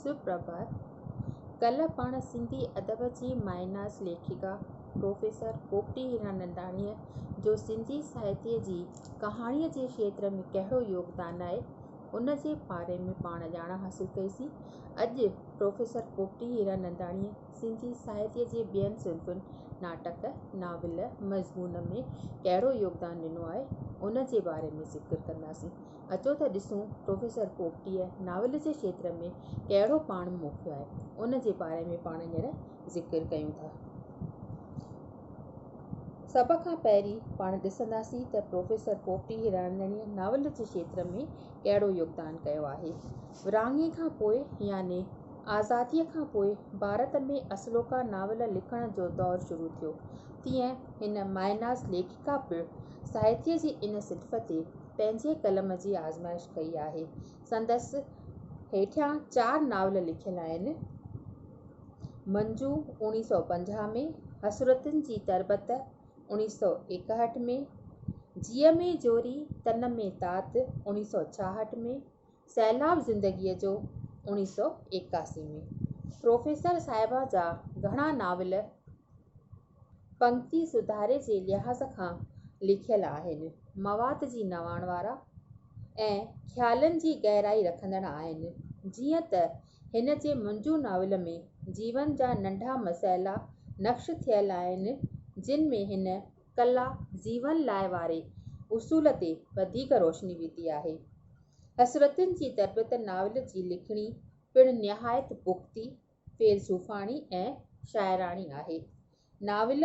सुप्रभात। कल्ह पाण सिंधी अदब जी माइनास लेखिका प्रोफेसर पोपटी हीरानंदाणीअ जो सिंधी साहित्य जी कहाणीअ जे क्षेत्र में कहिड़ो योगदान आहे उन जे बारे में पाण ॼाण हासिल कईसीं। अॼु प्रोफेसर पोपटी हीरानंदाणीअ सिंधी साहित्य जे ॿियनि सिंफ़ुनि नाटक, नाविल, मज़मून में कहिड़ो योगदान ॾिनो आहे उन जे बारे में ज़िक्र कंदासीं। अचो त ॾिसूं प्रोफेसर पोपटीअ नाविल जे क्षेत्र में कहिड़ो पाण मोकिलियो आहे उन जे बारे में पाण हींअर ज़िक्र कयूं था। सभ खां पहिरीं पाण ॾिसंदासीं त प्रोफेसर पोपटी हीरानंदाणीअ नाविल जे क्षेत्र में कहिड़ो योगदान कयो आहे। विरहाङे खां पोइ याने आज़ादीअ खां पोइ भारत में असलोका नाविल लिखण जो दौरु शुरू थियो। तीअं हिन माइनास लेखिका बि साहित्य जी इन सिटफ़ ते पंहिंजे कलम जी आज़माइश कई आहे। संदसि हेठियां 4 नाविल लिखियल आहिनि। मंजू 1950 में, हसरतुनि जी तरबत 1961 में, जीअ में जोरी तन में तात 1966 में, सैलाब ज़िंदगीअ जो 1981 में। प्रोफेसर साहिबा जा घणा नाविल पंक्ति सुधारे जे लिहाज़ खां लिखियल आहिनि, मवाद जी नवाण वारा ऐं ख़्यालनि जी गहराई रखंदड़ आहिनि। जीअं त हिन जे मंजू नाविल में जीवन जा नंढा मसइला नक्श थियल आहिनि जिन में हिन कला जीवन लाइ वारे उसूल ते वधीक रोशनी विधी आहे। हसरतुनि जी तरबत नाविल जी लिखणी पिणु निहायत पुख़्ती, फ़ेलसूफ़ाणी ऐं शाइराणी आहे। नाविल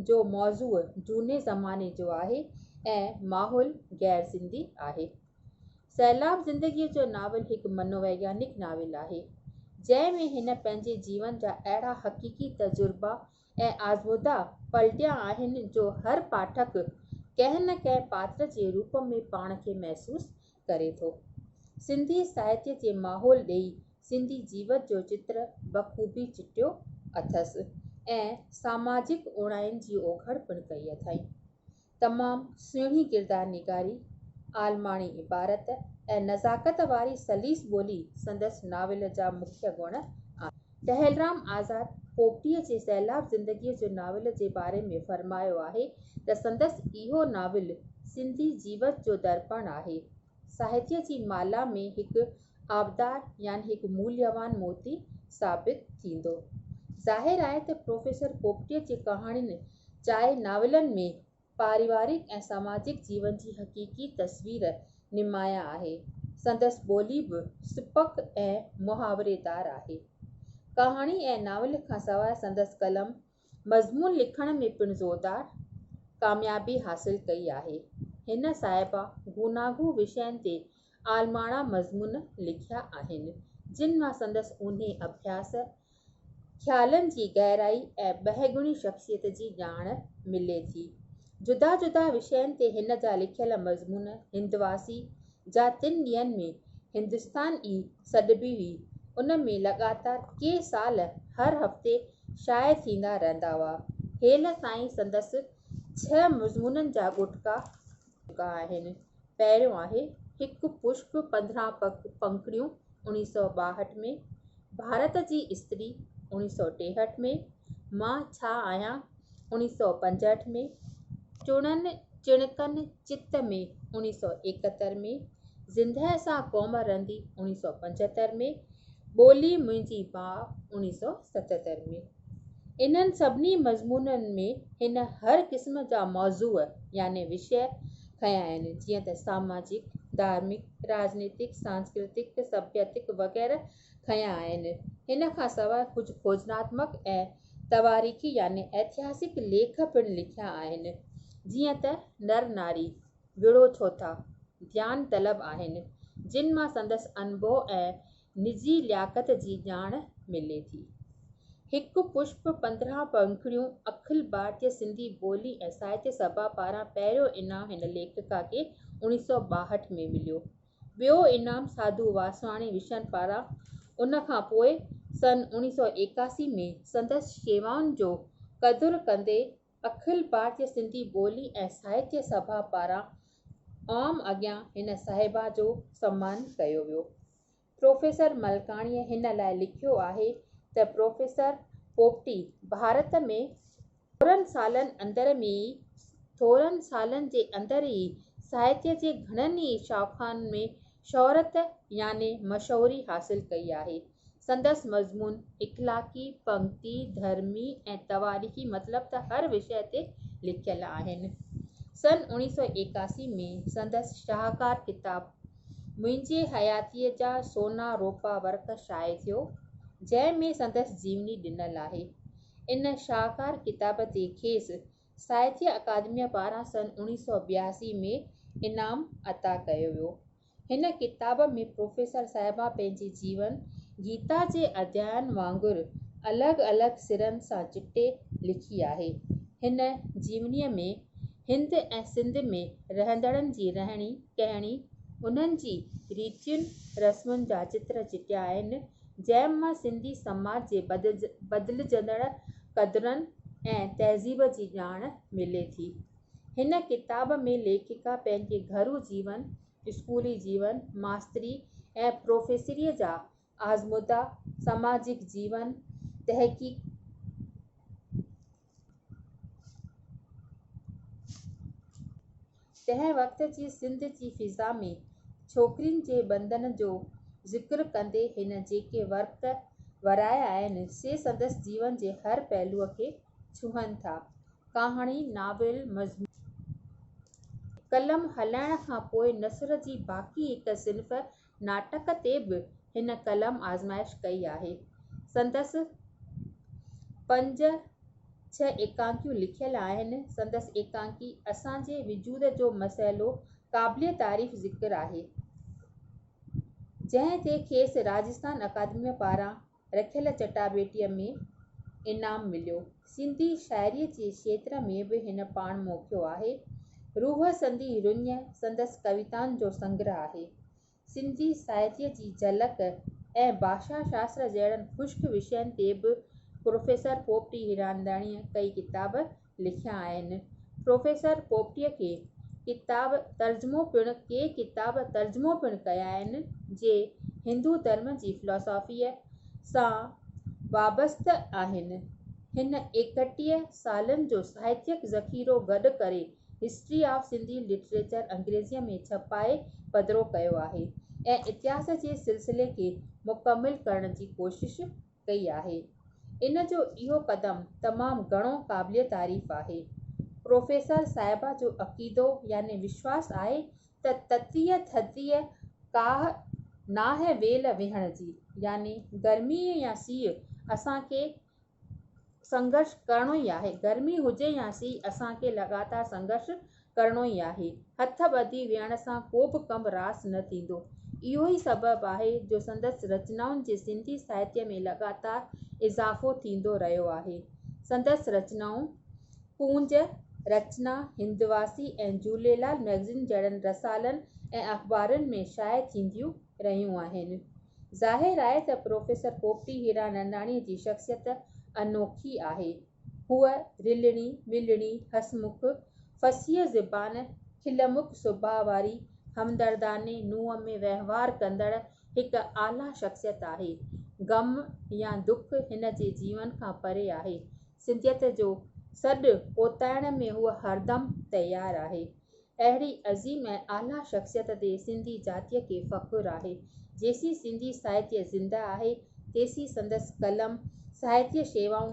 जो मौज़ूअ झूने ज़माने जो आहे ऐं माहौल गैर सिंधी आहे। सैलाब ज़िंदगीअ जो नाविल हिकु मनोवैज्ञानिक नाविल आहे जंहिं में हिन पंहिंजे जीवन जा अहिड़ा हक़ीक़ी तजुर्बा ऐं आज़मूदा पलटिया आहिनि जो हर पाठक कंहिं न कंहिं पात्र जे रूप में पाण खे महसूस करे थो। सिंधी साहित्य जे माहौल ॾेई सिंधी जीवत जो चित्र बख़ूबी चिटियो अथसि ऐं सामाजिक उणाइनि जी ओघड़ पिणु कई अथई। तमामु सुहिणी किरदार निगारी, आलमाणी इबारत ऐं नज़ाकत वारी सलीस ॿोली संदसि नाविल जा मुख्य गुण आहिनि। टहलराम आज़ाद पोपटीअ जे सैलाब ज़िंदगीअ जो नाविल जे बारे में फ़रमायो आहे त संदसि इहो नाविल सिंधी जीवत जो दर्पण आहे। साहित्य जी माला में हिकु आबदार यानी हिकु मूल्यवान मोती साबित थींदो। ज़ाहिर आहे त प्रोफेसर पोपटीअ जी कहाणियुनि चाहे नाविलनि में पारिवारिक ऐं सामाजिक जीवन जी हक़ीक़ी तस्वीर निमाया आहे। संदसि ॿोली बि सुपक ऐं मुहावरेदार आहे। कहाणी ऐं नाविल खां सवाइ संदसि कलम मज़मून लिखण में पिणु ज़ोरदार कामयाबी हासिल कई आहे। हिन साहिबा गूनागू विषयनि ते आलमाणा मज़मून लिखिया आहिनि जिन मां संदसि ऊन्हे अभ्यास, ख़्यालनि जी गहराई ऐं बहिगुणी शख़्सियत जी ॼाण मिले थी। जुदा जुदा विषयनि ते हिन जा लिखियल मज़मून हिंदवासी जा 3 ॾींहंनि में हिंदुस्तान ई सॾिबी हुई। उन में लॻातार के साल हर हफ़्ते शाया थींदा रहंदा हुआ। हेल ताईं संदसि 6 मज़मूननि जा गुटका आहिनि। पहिरियों आहे हिकु पुष्प 15 पंखड़ियूं 1962 में, भारत जी स्त्री 1963 में, मां छा आहियां 1965 में, चुणनि चिणकनि चित में 1971 में, ज़िंदह सां क़ौम रहंदी 1975 में, ॿोली मुंहिंजी माउ 1977 में। इन्हनि सभिनी मज़मूननि में हिन हर क़िस्म जा मौज़ूअ याने विषय खंया आहिनि जीअं त सामाजिक, धार्मिक, राजनीतिक, सांस्कृतिक, सभ्यतिक वग़ैरह खंया आहिनि। हिन खां सवाइ कुझु खोजनात्मक ऐं तवारीख़ी याने ऐतिहासिक लेख पिणु लिखिया आहिनि जीअं त नर नारी, विड़ो छो था, ध्यान तलब आहिनि जिन मां संदसि अनुभव ऐं निजी लियाक़त जी ॼाण मिले थी। हिकु पुष्प 15 पंखड़ियूं अखिल भारतीय सिंधी ॿोली ऐं साहित्य सभा पारां पहिरियों इनाम हिन लेखिका खे 1962 में मिलियो। ॿियो इनाम साधू वासवाणी विशन पारां उन खां पोइ सन 1981 में संदसि शेवाउनि जो क़दुरु कंदे अखिल भारतीय सिंधी ॿोली ऐं साहित्य सभा पारां आम अॻियां हिन साहिबा जो सम्मान कयो वियो। प्रोफेसर मलकाणीअ हिन लाइ लिखियो आहे त प्रोफेसर पोपटी भारत में थोरनि सालनि जे अंदरि ई साहित्य जे घणनि ई शाख़ाउनि में शोहरत याने मशहूरी हासिल कई आहे। संदसि मज़मून इख़लाक़ी, पंक्ति, धर्मी ऐं तवारीख़ी मतिलब त हर विषय ते लिखियल आहिनि। सन 1981 में संदसि शाहकार किताब मुंहिंजे हयातीअ जा सोना रोपा वर्क शाये थियो, जंहिं में संदसि जीवनी ॾिनल आहे। इन शाहकार किताब ते खेसि साहित्य अकादमीअ पारां सन 1982 में इनाम अता कयो वियो। हिन किताब में प्रोफेसर साहिबा पंहिंजे जीवन गीता जे अध्यायन वांगुरु अलॻि अलॻि सिरनि सां चिटे लिखी आहे। हिन जीवनीअ में हिंद ऐं सिंध में रहंदड़नि जी रहणी कहणी, उन्हनि जी रीतियुनि रस्मुनि जा चित्र चिटिया आहिनि, जंहिं मां सिंधी समाज जे बदिलजंदड़ क़दुरनि ऐं तहज़ीब जी ॼाण मिले थी। हिन किताब में लेखिका पंहिंजे घरू जीवन, स्कूली जीवन, मास्तरी ऐं प्रोफेसरीअ जा आज़मूदा, सामाजिक जीवन, तहक़ीक़ तंहिं वक़्त जी सिंध जी फ़िज़ा में छोकिरियुनि जे बंधन जो ज़िक्र कंदे हिन जेके वर्क वराया आहिनि से संदसि जीवन जे हर पहलूअ खे छुहनि था। कहाणी, नाविल, मज़मून, कलम हलाइण खां पोइ नसर जी बाक़ी हिकु सिन्फ़ नाटक ते बि हिन कलम आज़माइश कई आहे। संदसि 5-6 एकांकियूं लिखियल आहिनि। संदसि एकांकी असांजे वजूद जो मसइलो क़ाबिले तारीफ़ ज़िक्र आहे, जंहिं ते खेसि राजस्थान अकादमीअ पारां रखियल चटाभेटीअ में इनाम मिलियो। सिंधी शाइरीअ जे क्षेत्र में बि हिन पाण मोकियो आहे। रूह संदी रुञ संदसि कविताउनि जो संग्रह आहे। सिंधी साहित्य जी झलक ऐं भाषा शास्त्र जहिड़नि ख़ुश्क विषयनि ते बि प्रोफेसर पोपटी हीरानंदाणीअ कई किताब लिखिया आहिनि। प्रोफेसर पोपटीअ के किताब तर्जुमो पिणु कया आहिनि, जे हिंदू धर्म जी फ़िलॉसफ़ीअ सां वाबस्त आहिनि। हिन 31 सालनि जो साहित्यक ज़ख़ीरो गॾु करे हिस्ट्री ऑफ सिंधी लिटरेचर अंग्रेज़ीअ में छपाए पधिरो कयो आहे ऐं इतिहास जे सिलसिले खे मुकमिल करण जी कोशिश कई आहे। इन जो इहो क़दम तमामु घणो क़ाबिले तारीफ़ आहे। प्रोफेसर साहिबा जो अक़ीदो याने विश्वास आहे त ततीअ थधीअ काह नाहे वेल विहण जी, यानी गर्मी या सीउ असांखे संघर्ष करिणो ई आहे। गर्मी हुजे या सीउ असांखे लगातार संघर्ष करिणो ई आहे। हथ ॿधी विहण सां को बि कमु रास न थींदो। इहो ई सबबु आहे जो संदसि रचनाउनि जे सिंधी साहित्य में लगातार इज़ाफ़ो थींदो रहियो आहे। संदसि रचनाऊं कूंज, रचना, हिंदवासी ऐं झूलेलाल मैगज़ीन जहिड़नि रसालनि ऐं अख़बारुनि में शाया थींदियूं रहियूं आहिनि। ज़ाहिर आहे त प्रोफेसर पोपटी हीरानंदाणीअ जी शख़्सियत अनोखी आहे। हूअ रिलणी, मिलणी, हसमुख, फसीह ज़बान, खिलमुख सुभाउ वारी, हमदर्दाने नूंहं में वहिंवार कंदड़ हिकु आला शख़्सियत आहे। ग़म या दुख हिन जे जीवन खां परे आहे। सिंधियत जो सॾु ओताइण में हूअ हरदम तयारु आहे। अहिड़ी अज़ीम ऐं आला शख़्सियत ते सिंधी जातीअ खे फ़ख़्रु आहे। जेसी सिंधी साहित्य ज़िंदा आहे तेसी संदसि कलम साहित्य शेवाऊं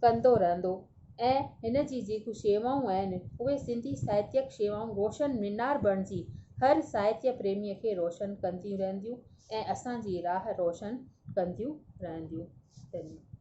कंदो रहंदो ऐं हिन जी जेकियूं शेवाऊं आहिनि उहे सिंधी साहित्यक शेवाऊं रोशन मीनार बणिजी हर साहित्य प्रेमीअ खे रोशन कंदियूं रहंदियूं ऐं असांजी राह रोशन कंदियूं रहंदियूं। धन्यवाद।